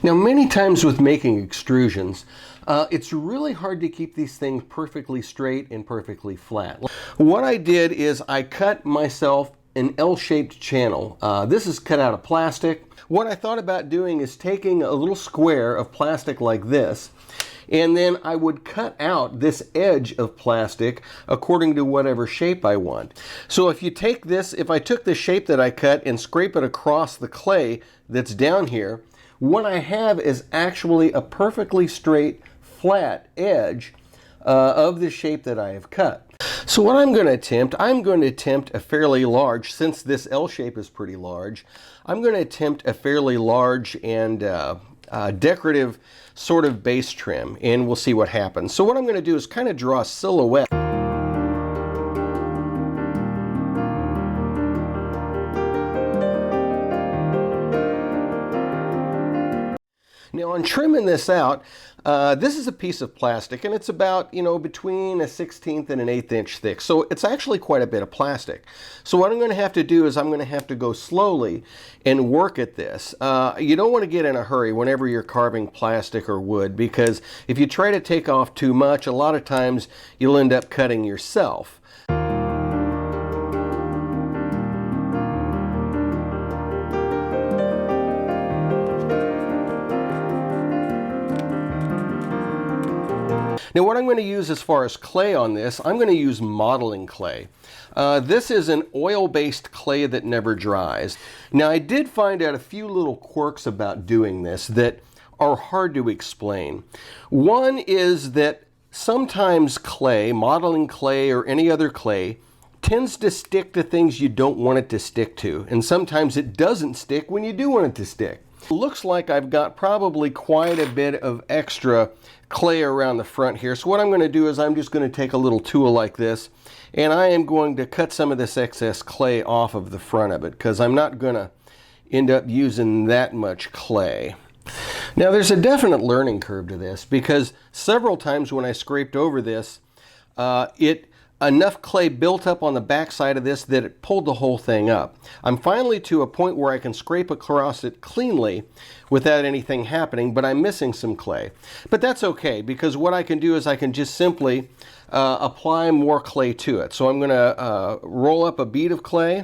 Now, many times with making extrusions, it's really hard to keep these things perfectly straight and perfectly flat. What I did is I cut myself an L-shaped channel. This is cut out of plastic. What I thought about doing is taking a little square of plastic like this, and then I would cut out this edge of plastic according to whatever shape I want. So if you take this, if I took the shape that I cut and scrape it across the clay that's down here, what I have is actually a perfectly straight, flat edge of the shape that I have cut. So what I'm going to attempt a fairly large, since this L shape is pretty large, I'm going to attempt a fairly large and decorative sort of base trim, and we'll see what happens. So what I'm going to do is kind of draw a silhouette. Now on trimming this out, this is a piece of plastic, and it's about, between a 1/16 and an 1/8 inch thick. So it's actually quite a bit of plastic. So what I'm going to have to do is I'm going to have to go slowly and work at this. You don't want to get in a hurry whenever you're carving plastic or wood, because if you try to take off too much, a lot of times you'll end up cutting yourself. Now what I'm going to use as far as clay on this, I'm going to use modeling clay. This is an oil-based clay that never dries. Now I did find out a few little quirks about doing this that are hard to explain. One is that sometimes clay, modeling clay or any other clay, tends to stick to things you don't want it to stick to. And sometimes it doesn't stick when you do want it to stick. Looks like I've got probably quite a bit of extra clay around the front here. So what I'm going to do is I'm just going to take a little tool like this, and I am going to cut some of this excess clay off of the front of it, because I'm not going to end up using that much clay. Now there's a definite learning curve to this, because several times when I scraped over this, enough clay built up on the back side of this that it pulled the whole thing up. I'm finally to a point where I can scrape across it cleanly without anything happening, but I'm missing some clay. But that's okay, because what I can do is I can just simply apply more clay to it. So I'm going to roll up a bead of clay,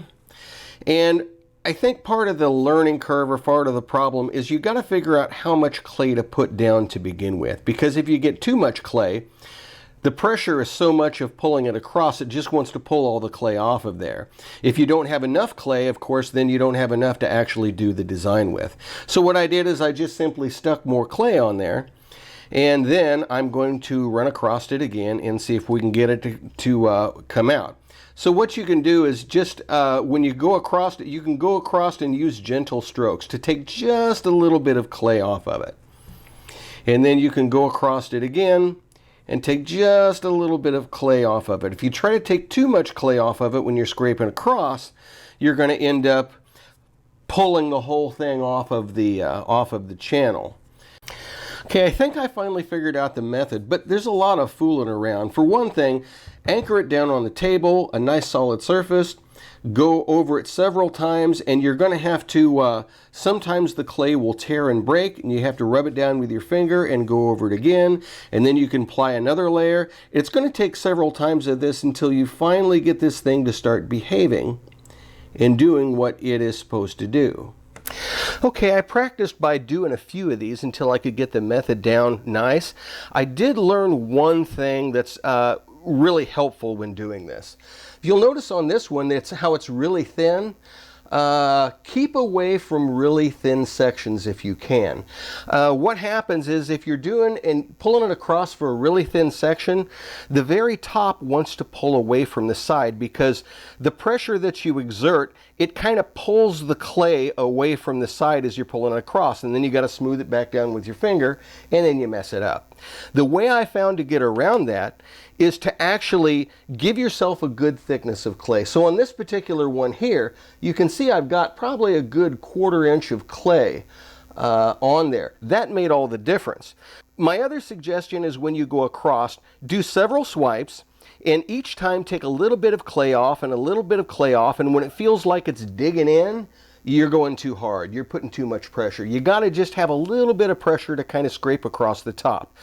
and I think part of the learning curve or part of the problem is you got to figure out how much clay to put down to begin with, because if you get too much clay, the pressure is so much of pulling it across, it just wants to pull all the clay off of there. If you don't have enough clay, of course, then you don't have enough to actually do the design with. So what I did is I just simply stuck more clay on there, and then I'm going to run across it again and see if we can get it to come out. So what you can do is just, when you go across it, you can go across and use gentle strokes to take just a little bit of clay off of it. And then you can go across it again and take just a little bit of clay off of it. If you try to take too much clay off of it when you're scraping across, you're going to end up pulling the whole thing off of the channel. Okay, I think I finally figured out the method, but there's a lot of fooling around. For one thing, anchor it down on the table, a nice solid surface, go over it several times, and you're going to have to, sometimes the clay will tear and break, and you have to rub it down with your finger and go over it again, and then you can apply another layer. It's going to take several times of this until you finally get this thing to start behaving and doing what it is supposed to do. Okay, I practiced by doing a few of these until I could get the method down nice. I did learn one thing that's really helpful when doing this. You'll notice on this one that's how it's really thin. Keep away from really thin sections if you can. What happens is if you're doing and pulling it across for a really thin section, the very top wants to pull away from the side, because the pressure that you exert, it kind of pulls the clay away from the side as you're pulling it across, and then you got to smooth it back down with your finger, and then you mess it up. The way I found to get around that is to actually give yourself a good thickness of clay. So on this particular one here, you can see I've got probably a good 1/4 inch of clay on there. That made all the difference. My other suggestion is when you go across, do several swipes, and each time take a little bit of clay off and a little bit of clay off, and when it feels like it's digging in, you're going too hard. You're putting too much pressure. You got to just have a little bit of pressure to kind of scrape across the top.